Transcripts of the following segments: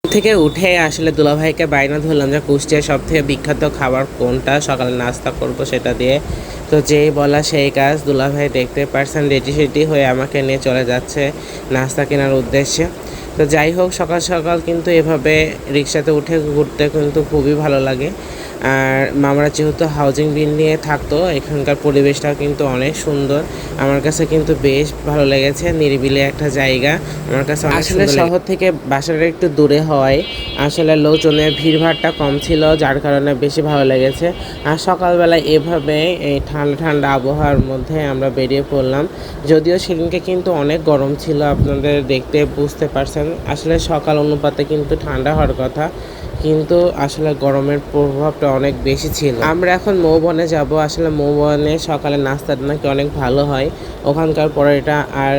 থেকে উঠে আসলে দুলাভাইকে বায়না ধরলাম যে কুষ্টিয়ার সবথেকে বিখ্যাত খাবার কোনটা, সকালে নাস্তা করব সেটা দিয়ে। তো যেই বলা সেই কাজ, দুলাভাই দেখতে পারছেন রেডি সেডি হয়ে আমাকে নিয়ে চলে যাচ্ছে নাস্তা কেনার উদ্দেশ্যে। তো যাই হোক, সকাল সকাল কিন্তু এভাবে রিক্সাতে উঠে ঘুরতে কিন্তু খুবই ভালো লাগে। আর আমরা যেহেতু হাউজিং বিল্ডিংয়ে থাকতো, এখানকার পরিবেশটাও কিন্তু অনেক সুন্দর। আমার কাছে কিন্তু বেশ ভালো লেগেছে, নিরিবিলি একটা জায়গা আমার কাছে। আসলে শহর থেকে বাসাটা একটু দূরে হয়, আসলে লোকজনের ভিড়ভাড়টা কম ছিল, যার কারণে বেশি ভালো লেগেছে। আর সকালবেলা এভাবে এই ঠান্ডা ঠান্ডা আবহাওয়ার মধ্যে আমরা বেরিয়ে পড়লাম। যদিও সেদিনকে কিন্তু অনেক গরম ছিল, আপনাদের দেখতে বুঝতে পারছেন। আসলে সকাল অনুপাতে কিন্তু ঠান্ডা হওয়ার কথা, কিন্তু আসলে গরমের প্রভাবটা অনেক বেশি ছিল। আমরা এখন মৌবনে যাব। আসলে মৌবনে সকালে নাস্তাটা নাকি অনেক ভালো হয়, ওখানকার পরোটা আর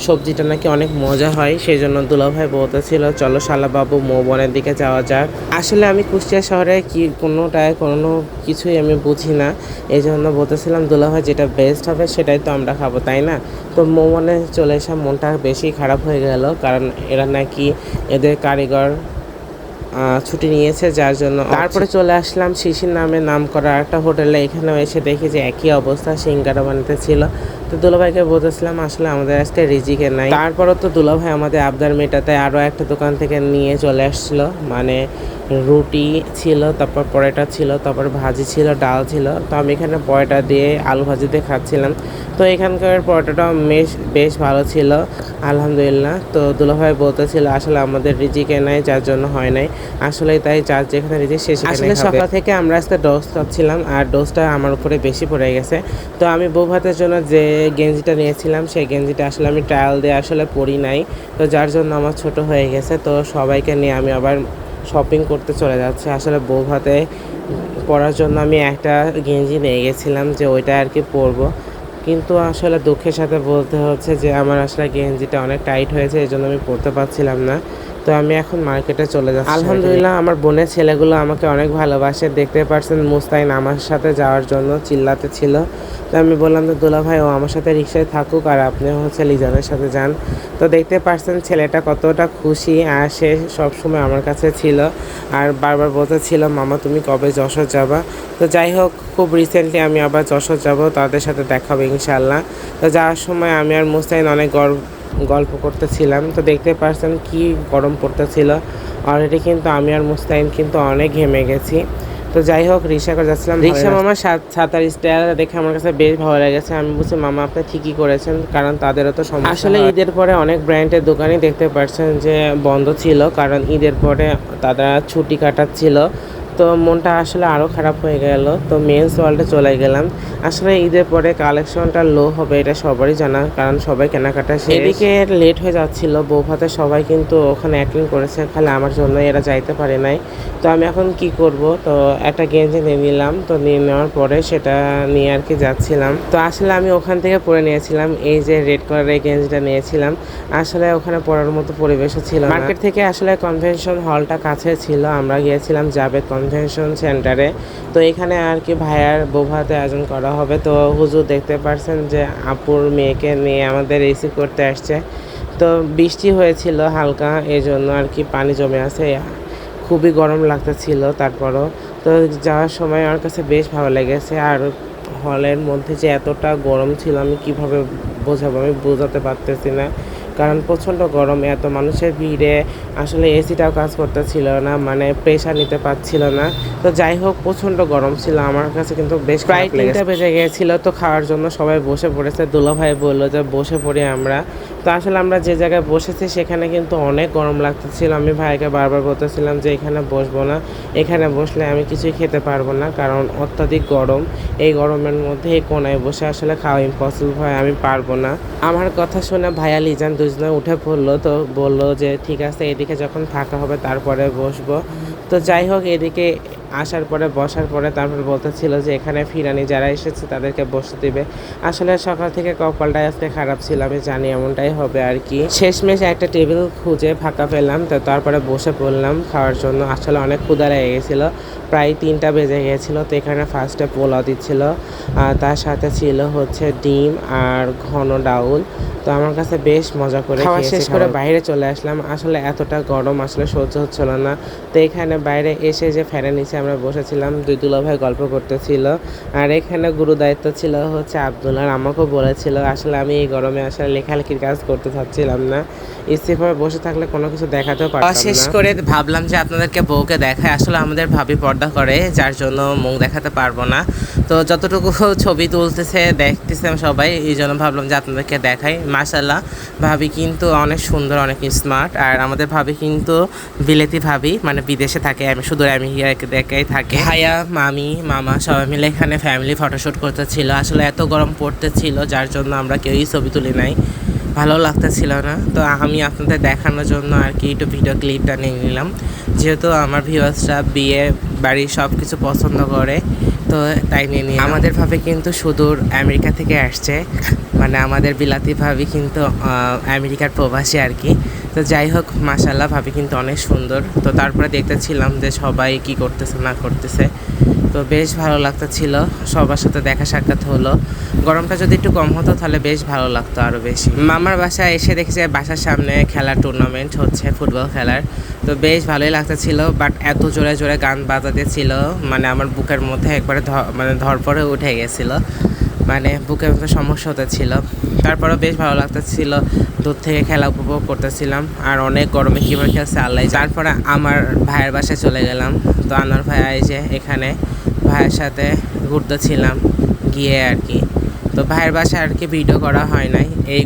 সবজিটা নাকি অনেক মজা হয়। সেই জন্য দুলাভাই বলতেছিল চলো শালাবাবু মৌবনের দিকে যাওয়া যাক। আসলে আমি কুষ্টিয়া শহরে কোনো কিছুই আমি বুঝি না, এই জন্য বলতেছিলাম দুলাভাই যেটা বেস্ট হবে সেটাই তো আমরা খাবো, তাই না? তো মৌবনে চলে এসে মনটা বেশি খারাপ হয়ে গেল, কারণ এরা নাকি এদের কারিগর ছুটি নিয়েছে, যার জন্য। তারপরে চলে আসলাম শিশির নামে নাম করা একটা হোটেলে। এখানেও এসে দেখি যে একই অবস্থা, সিঙ্গারা বানাতে ছিল। তো দুলাভাইকে বলতেছিলাম আসলে আমাদের আজকে রিজিকে নাই। তারপরও তো দুলাভাই আমাদের আবদার মেটাতে আরও একটা দোকান থেকে নিয়ে চলে আসছিলো, মানে রুটি ছিল, তারপর পরোটা ছিল, তারপর ভাজি ছিল, ডাল ছিল। তো আমি এখানে পরোটা দিয়ে আলু ভাজি দিয়ে খাচ্ছিলাম। তো এখানকার পরোটাটাও বেশ ভালো ছিল, আলহামদুলিল্লাহ। তো দুলাভাই বলতেছিল আসলে আমাদের রিজিকে নাই, যার জন্য হয় নাই। আসলে তাই, যার যেখানে রিজিক সে সেখানে খাবে। আসলে সকাল থেকে আমরা আজকে ডোজ খাচ্ছিলাম, আর ডোজটা আমার উপরে বেশি পড়ে গেছে। তো আমি বউ ভাতের জন্য যে গেঞ্জিটা নিয়েছিলাম, সেই গেঞ্জিটা আসলে আমি ট্রায়াল দিয়ে আসলে পরি নাই, তো যার জন্য আমার ছোট হয়ে গেছে। তো সবাইকে নিয়ে আমি আবার শপিং করতে চলে যাচ্ছে। আসলে বউ ভাতে পরার জন্য আমি একটা গেঞ্জি নিয়ে গেছিলাম যে ওইটা আর কি পরবো, কিন্তু আসলে দুঃখের সাথে বলতে হচ্ছে যে আমার আসলে গেঞ্জিটা অনেক টাইট হয়েছে, এই জন্য আমি পরতে পারছিলাম না। তো আমি এখন মার্কেটে চলে যাচ্ছি। আলহামদুলিল্লাহ, আমার বোনের ছেলেগুলো আমাকে অনেক ভালোবাসে। দেখতে পারছেন মুস্তাইন আমার সাথে যাওয়ার জন্য চিল্লাতে ছিল। তো আমি বললাম যে দুলাভাই ও আমার সাথে রিক্সায় থাকুক, আর আপনি হচ্ছে লিজানের সাথে যান। তো দেখতে পারছেন ছেলেটা কতটা খুশি, আর সে সবসময় আমার কাছে ছিল আর বারবার বলতেছিল মামা তুমি কবে যশোর যাবা। তো যাই হোক, খুব রিসেন্টলি আমি আবার যশোর যাব, তাদের সাথে দেখা হবে ইনশাল্লাহ। তো যাওয়ার সময় আমি আর মুস্তাইন অনেক গল্প করতেছিলাম। তো দেখতে পারছেন কি গরম পড়তেছিল অলরেডি, কিন্তু আমি আর মুস্তাইন কিন্তু অনেক ঘেমে গেছি। তো যাই হোক, রিক্সা করে যাচ্ছিলাম। রিক্সা মামার ছাতার স্টাইল দেখে আমার কাছে বেশ ভালো লেগেছে। আমি বলছি মামা আপনি ঠিকই করেছেন, কারণ তাদেরও তো সমস্যা। আসলে ঈদের পরে অনেক ব্র্যান্ডের দোকানই দেখতে পাচ্ছেন যে বন্ধ ছিল, কারণ ঈদের পরে তারা ছুটি কাটাচ্ছিল। তো মনটা আসলে আরও খারাপ হয়ে গেল। তো মেন্স ওয়ার্ল্ডে চলে গেলাম। আসলে ঈদের পরে কালেকশনটা লো হবে এটা সবারই জানা, কারণ সবাই কেনাকাটা শেষ। এদিকে লেট হয়ে যাচ্ছিল, বউ ভাতে সবাই কিন্তু ওখানে অ্যাটেন্ড করেছে, খালি আমার জন্য এরা যাইতে পারে নাই। তো আমি এখন কি করব, তো একটা গেঞ্জি নিয়ে নিলাম। তো নিয়ে নেওয়ার পরে সেটা নিয়ে আর কি যাচ্ছিলাম। তো আসলে আমি ওখান থেকে পরে নিয়েছিলাম, এই যে রেড কালারের গেঞ্জিটা নিয়েছিলাম। আসলে ওখানে পরার মতো পরিবেশও ছিল না। মার্কেট থেকে আসলে কনভেনশন হলটা কাছে ছিল, আমরা গিয়েছিলাম জাভেদ কনভেনশন সেন্টারে। তো এখানে আর কি ভাইয়ার বউ ভাতে আয়োজন করা হবে। তো হুজুর দেখতে পারছেন যে আপুর মেয়েকে নিয়ে আমাদের রিসিভ করতে আসছে। তো বৃষ্টি হয়েছিল হালকা, এই জন্য আর কি পানি জমে আছে, খুবই গরম লাগতেছিল। তারপরও তো যাওয়ার সময় আমার কাছে বেশ ভালো লেগেছে। আর হলের মধ্যে যে এতটা গরম ছিল আমি কিভাবে বোঝাবো, আমি বোঝাতে পারতেছি না, কারণ প্রচণ্ড গরম। এত মানুষের ভিড়ে আসলে এসিটাও কাজ করতেছিল না, মানে প্রেশার নিতে পারছিল না। তো যাই হোক, প্রচণ্ড গরম ছিল, আমার কাছে কিন্তু বেশ প্রায় 3টা বেজে গিয়েছিল। তো খাওয়ার জন্য সবাই বসে পড়েছে, দুলাভাই বললো যে বসে পড়ি আমরা। তো আসলে আমরা যে জায়গায় বসেছি সেখানে কিন্তু অনেক গরম লাগতেছিল। আমি ভাইকে বারবার বলতেছিলাম যে এখানে বসবো না, এখানে বসলে আমি কিছুই খেতে পারবো না, কারণ অত্যাধিক গরম। এই গরমের মধ্যে এই কোনায় বসে আসলে খাওয়া ইম্পসিবল হয়, আমি পারবো না। আমার কথা শুনে ভাইয়া লিজান দুজনে উঠে পড়লো। তো বললো যে ঠিক আছে, এদিকে যখন ফাঁকা হবে তারপরে বসবো। তো যাই হোক, এদিকে আসার পরে বসার পরে তারপর বলতেছিল যে এখানে ফিরানি যারা এসেছে তাদেরকে বসতে দিবে। আসলে সকাল থেকে কপালটাই আজকে খারাপ ছিল, আমি জানি এমনটাই হবে আর কি। শেষমেশ একটা টেবিল খুঁজে ফাঁকা পেলাম, তো তারপরে বসে পড়লাম খাওয়ার জন্য। আসলে অনেক ক্ষুধা লেগে গেছিলো, প্রায় 3টা বেজে গিয়েছিলো। তো এখানে ফার্স্টে পোলাও দিচ্ছিল, তার সাথে ছিল হচ্ছে ডিম আর ঘন ডাউল। তো আমার কাছে বেশ মজা করে খাওয়া শেষ করে বাইরে চলে আসলাম। আসলে এতটা গরম আসলে সহ্য হচ্ছিল না। তো এখানে বাইরে এসে যে ফ্যানের নিচে আমরা বসেছিলাম, দুলাভাই গল্প করতেছিল। আর এখানে গুরু দায়িত্ব ছিল হচ্ছে আব্দুল্লাহ, আমাকেও বলেছিল। আসলে আমি এই গরমে আসলে লেখালেখির কাজ করতে চাচ্ছিলাম না, ইস্তেফায় বসে থাকলে কোনো কিছু দেখাতেও পারতাম না। শেষ করে ভাবলাম যে আপনাদেরকে বউকে দেখায়। আসলে আমাদের ভাবি পর্দা করে, যার জন্য মুখ দেখাতে পারবো না। তো যতটুকু ছবি তুলতেছে দেখতেছে সবাই, এই জন্য ভাবলাম যে আপনাদেরকে দেখাই। মাশাআল্লাহ ভাবি কিন্তু অনেক সুন্দর, অনেক স্মার্ট। আর আমাদের ভাবি কিন্তু বিলেতি ভাবি, মানে বিদেশে থাকে, আমি শুধু আমেরিকায় থাকে। ভাইয়া, মামি, মামা সবাই মিলে এখানে ফ্যামিলি ফটোশ্যুট করতেছিল। আসলে এত গরম পড়তেছিল, যার জন্য আমরা কেউই ছবি তুলি নাই, ভালো লাগতেছিল না। তো আমি আপনাদের দেখানোর জন্য আর কি একটু ভিডিও ক্লিপটা নিয়ে নিলাম, যেহেতু আমার ভিউয়ার্সরা বিয়ে বাড়ি সব কিছু পছন্দ করে, তো তাই নিয়ে নিই। আমাদের ভাবি কিন্তু সুদূর আমেরিকা থেকে আসছে, মানে আমাদের বিলাতি ভাবি কিন্তু আমেরিকার প্রবাসী আর কি। তো যাই হোক, মাশাআল্লাহ ভাবি কিন্তু অনেক সুন্দর। তো তারপরে দেখতেছিলাম যে সবাই কি করতেছে না করতেছে, তো বেশ ভালো লাগতেছিল, সবার সাথে দেখা সাক্ষাৎ হলো। গরমটা যদি একটু কম হতো তাহলে বেশ ভালো লাগতো আরও বেশি। মামার বাসায় এসে দেখছি বাসার সামনে খেলার টুর্নামেন্ট হচ্ছে, ফুটবল খেলার। তো বেশ ভালোই লাগতেছিল, বাট এত জোরে জোরে গান বাজাতেছিল, মানে আমার বুকের মধ্যে একবারে ধরপড়ে উঠে গেছিলো, মানে বুকের মধ্যে সমস্যা হতেছিল। তারপরেও বেশ ভালো লাগতেছিল, দূর থেকে খেলা উপভোগ করতেছিলাম। আর অনেক গরমে কীভাবে খেলছে আল্লাহ। তারপরে আমার ভাইয়ের বাসায় চলে গেলাম। তো আনোয়ার ভাই যে এখানে ভাইয়ের সাথে ঘুরতেছিলাম গিয়ে আর কি। তো ভাইয়ের বাসায় আর কি ভিডিও করা হয় নাই এই